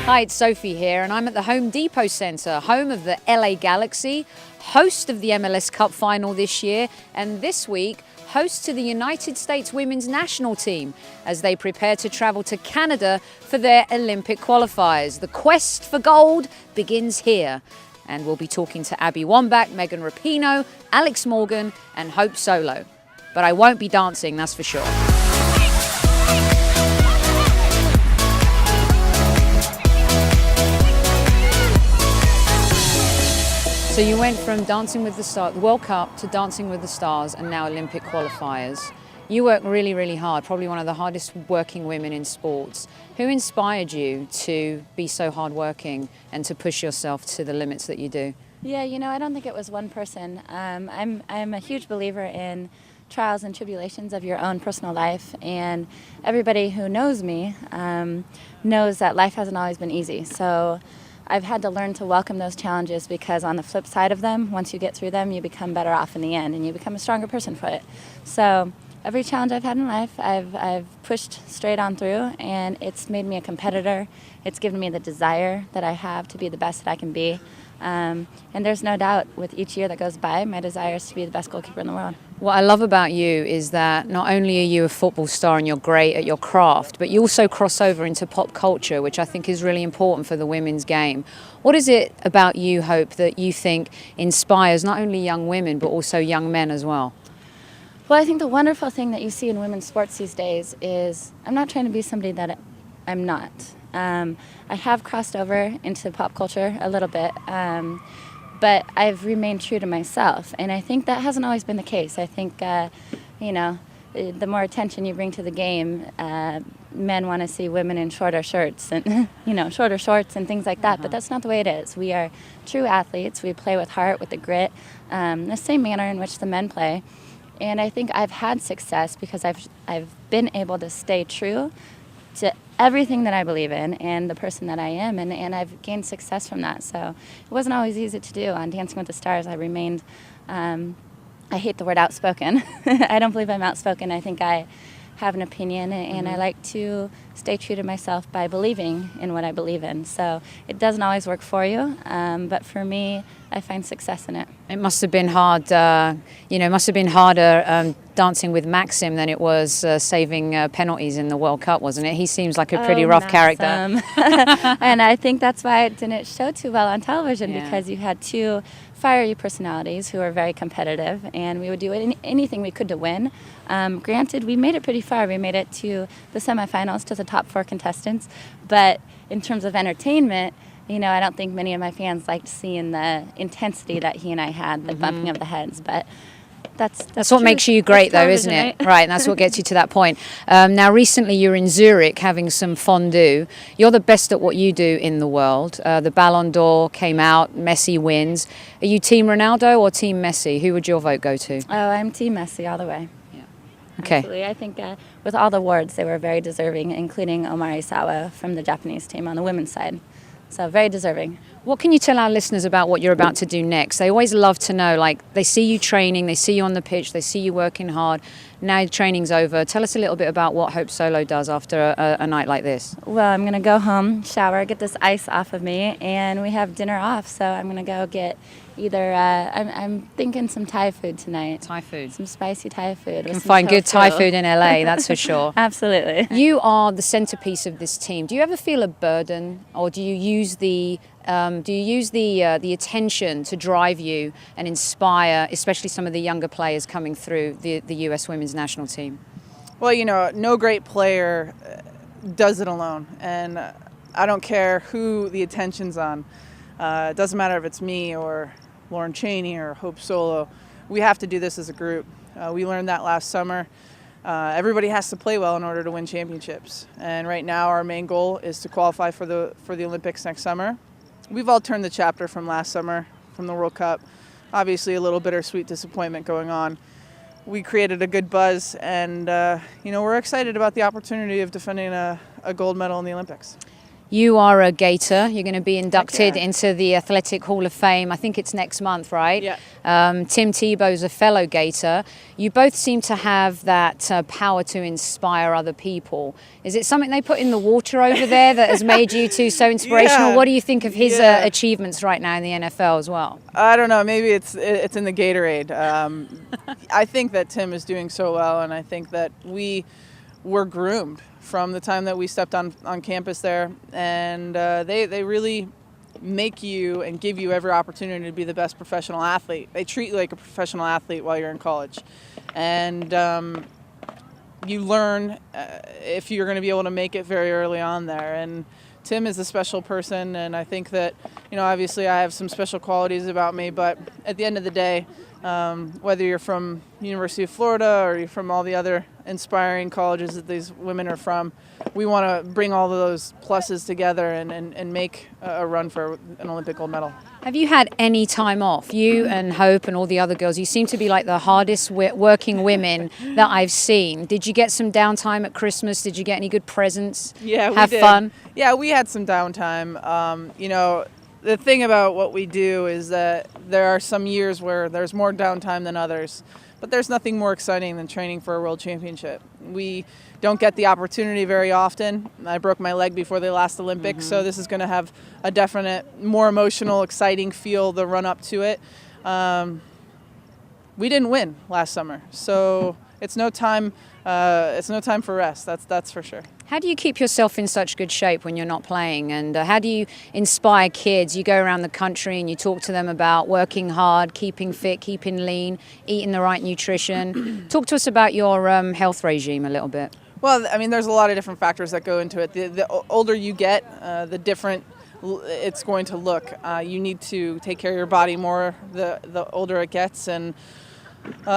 Hi, it's Sophie here, and I'm at the Home Depot Center, home of the LA Galaxy, host of the MLS Cup final this year, and this week, host to the United States women's national team as they prepare to travel to Canada for their Olympic qualifiers. The quest for gold begins here, and we'll be talking to Abby Wambach, Megan Rapinoe, Alex Morgan, and Hope Solo. But I won't be dancing, that's for sure. So you went from Dancing with the Stars, World Cup, to Dancing with the Stars, and now Olympic qualifiers. You work really, really hard, probably one of the hardest working women in sports. Who inspired you to be so hardworking and to push yourself to the limits that you do? Yeah, I don't think it was one person. I'm a huge believer in trials and tribulations of your own personal life, and everybody who knows me knows that life hasn't always been easy. So I've had to learn to welcome those challenges, because on the flip side of them, once you get through them, you become better off in the end and you become a stronger person for it. So every challenge I've had in life, I've pushed straight on through, and it's made me a competitor. It's given me the desire that I have to be the best that I can be. And there's no doubt with each year that goes by, my desire is to be the best goalkeeper in the world. What I love about you is that not only are you a football star and you're great at your craft, but you also cross over into pop culture, which I think is really important for the women's game. What is it about you, Hope, that you think inspires not only young women, but also young men as well? Well, I think the wonderful thing that you see in women's sports these days is I'm not trying to be somebody that I'm not. I have crossed over into pop culture a little bit, but I've remained true to myself, and I think that hasn't always been the case. I think, the more attention you bring to the game, men want to see women in shorter shirts and, shorter shorts and things like that, but that's not the way it is. We are true athletes. We play with heart, with the grit, the same manner in which the men play, and I think I've had success because I've been able to stay true to everything that I believe in and the person that I am, and I've gained success from that. So it wasn't always easy to do. On Dancing with the Stars, I remained, I hate the word outspoken. I don't believe I'm outspoken. I think I have an opinion, and I like to stay true to myself by believing in what I believe in. So it doesn't always work for you, but for me, I find success in it. It must have been hard, must have been harder dancing with Maxim than it was saving penalties in the World Cup, wasn't it? He seems like a pretty rough character. And I think that's why it didn't show too well on television, because you had two fiery personalities who were very competitive, and we would do anything we could to win. Granted, we made it pretty far. We made it to the semifinals, to the top 4 contestants, but in terms of entertainment, I don't think many of my fans liked seeing the intensity that he and I had, the bumping of the heads, but that's what makes you great, though, isn't it? Right, and that's what gets you to that point. Now, recently you were in Zurich having some fondue. You're the best at what you do in the world. The Ballon d'Or came out, Messi wins. Are you Team Ronaldo or Team Messi? Who would your vote go to? Oh, I'm Team Messi all the way. Yeah. Okay. Absolutely. I think with all the awards, they were very deserving, including Omari Sawa from the Japanese team on the women's side. So very deserving. What can you tell our listeners about what you're about to do next? They always love to know, they see you training, they see you on the pitch, they see you working hard. Now training's over. Tell us a little bit about what Hope Solo does after a night like this. Well, I'm going to go home, shower, get this ice off of me, and we have dinner off. So I'm going to go get either, I'm thinking some Thai food tonight. Thai food. Some spicy Thai food. You can find good Thai food in LA, that's for sure. Absolutely. You are the centerpiece of this team. Do you ever feel a burden, or do you use the attention to drive you and inspire, especially some of the younger players coming through the U.S. women's national team? Well, no great player does it alone, and I don't care who the attention's on. It doesn't matter if it's me or Lauren Cheney or Hope Solo. We have to do this as a group. We learned that last summer. Everybody has to play well in order to win championships, and right now our main goal is to qualify for the Olympics next summer. We've all turned the chapter from last summer, from the World Cup. Obviously a little bittersweet disappointment going on. We created a good buzz, and we're excited about the opportunity of defending a gold medal in the Olympics. You are a Gator. You're going to be inducted yeah. into the Athletic Hall of Fame. I think it's next month, right? Yeah. Tim Tebow's a fellow Gator. You both seem to have that power to inspire other people. Is it something they put in the water over there that has made you two so inspirational? Yeah. What do you think of his Yeah. achievements right now in the NFL as well? I don't know. Maybe it's in the Gatorade. I think that Tim is doing so well, and I think that we were groomed from the time that we stepped on campus there, and they really make you and give you every opportunity to be the best professional athlete. They treat you like a professional athlete while you're in college, and you learn if you're going to be able to make it very early on there. And Tim is a special person, and I think that, obviously I have some special qualities about me, but at the end of the day, whether you're from University of Florida or you're from all the other inspiring colleges that these women are from, we want to bring all of those pluses together and make a run for an Olympic gold medal. Have you had any time off? You and Hope and all the other girls, you seem to be like the hardest working women that I've seen. Did you get some downtime at Christmas? Did you get any good presents? Yeah, Have we did. fun? Yeah, we had some downtime. The thing about what we do is that there are some years where there's more downtime than others, but there's nothing more exciting than training for a world championship. We don't get the opportunity very often. I broke my leg before the last Olympics, so this is going to have a definite, more emotional, exciting feel the run up to it. We didn't win last summer, so it's no time. It's no time for rest. That's for sure. How do you keep yourself in such good shape when you're not playing? And how do you inspire kids? You go around the country and you talk to them about working hard, keeping fit, keeping lean, eating the right nutrition. Talk to us about your health regime a little bit. Well, I mean, there's a lot of different factors that go into it. The older you get, the different it's going to look. You need to take care of your body more the older it gets, and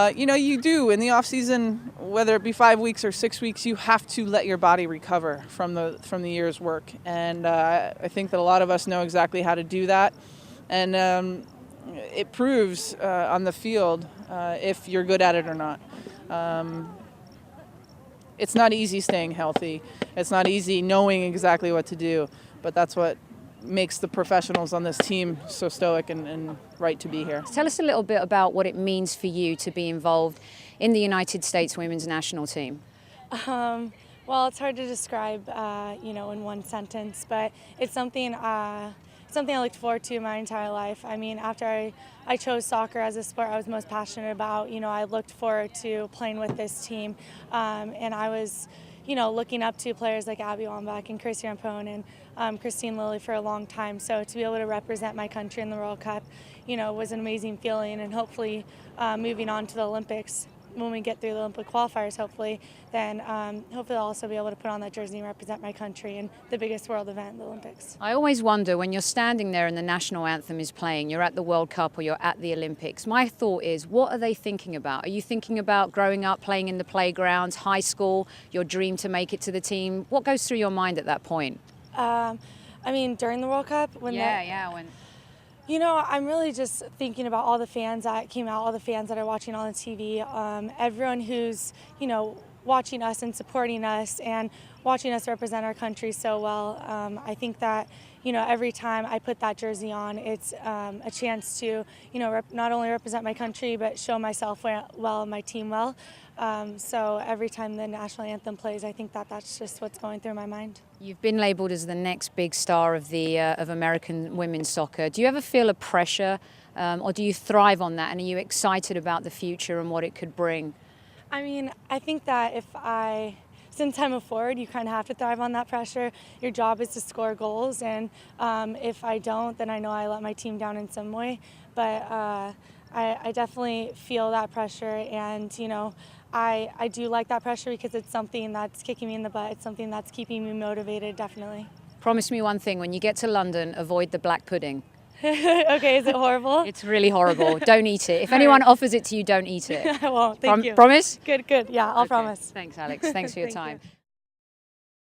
you do in the off season, whether it be 5 weeks or 6 weeks, you have to let your body recover from the year's work. And I think that a lot of us know exactly how to do that, and it proves on the field if you're good at it or not. It's not easy staying healthy. It's not easy knowing exactly what to do, but that's what makes the professionals on this team so stoic and right to be here. Tell us a little bit about what it means for you to be involved in the United States women's national team. Well, it's hard to describe, in one sentence, but it's something I looked forward to my entire life. I mean, after I chose soccer as a sport I was most passionate about, I looked forward to playing with this team, and I was looking up to players like Abby Wambach and Kirsty Rampone and Christine Lilly for a long time. So to be able to represent my country in the World Cup, was an amazing feeling. And hopefully moving on to the Olympics, when we get through the Olympic qualifiers, hopefully I'll also be able to put on that jersey and represent my country in the biggest world event, the Olympics. I always wonder when you're standing there and the national anthem is playing, you're at the World Cup or you're at the Olympics. My thought is, what are they thinking about? Are you thinking about growing up playing in the playgrounds, high school, your dream to make it to the team? What goes through your mind at that point? During the World Cup, when I'm really just thinking about all the fans that came out, all the fans that are watching on the TV, everyone who's, watching us and supporting us and watching us represent our country so well. I think that, every time I put that jersey on, it's a chance to, not only represent my country, but show myself well and my team well. So every time the national anthem plays, I think that's just what's going through my mind. You've been labelled as the next big star of of American women's soccer. Do you ever feel a pressure, or do you thrive on that? And are you excited about the future and what it could bring? I mean, I think that since I'm a forward, you kind of have to thrive on that pressure. Your job is to score goals, and if I don't, then I know I let my team down in some way. But I definitely feel that pressure, and I do like that pressure because it's something that's kicking me in the butt. It's something that's keeping me motivated, definitely. Promise me one thing, when you get to London, avoid the black pudding. Okay, is it horrible? It's really horrible. Don't eat it. If anyone offers it to you, don't eat it. I won't, thank you. Promise? Good, yeah, I'll promise. Thanks, Alex. Thanks for your time. You.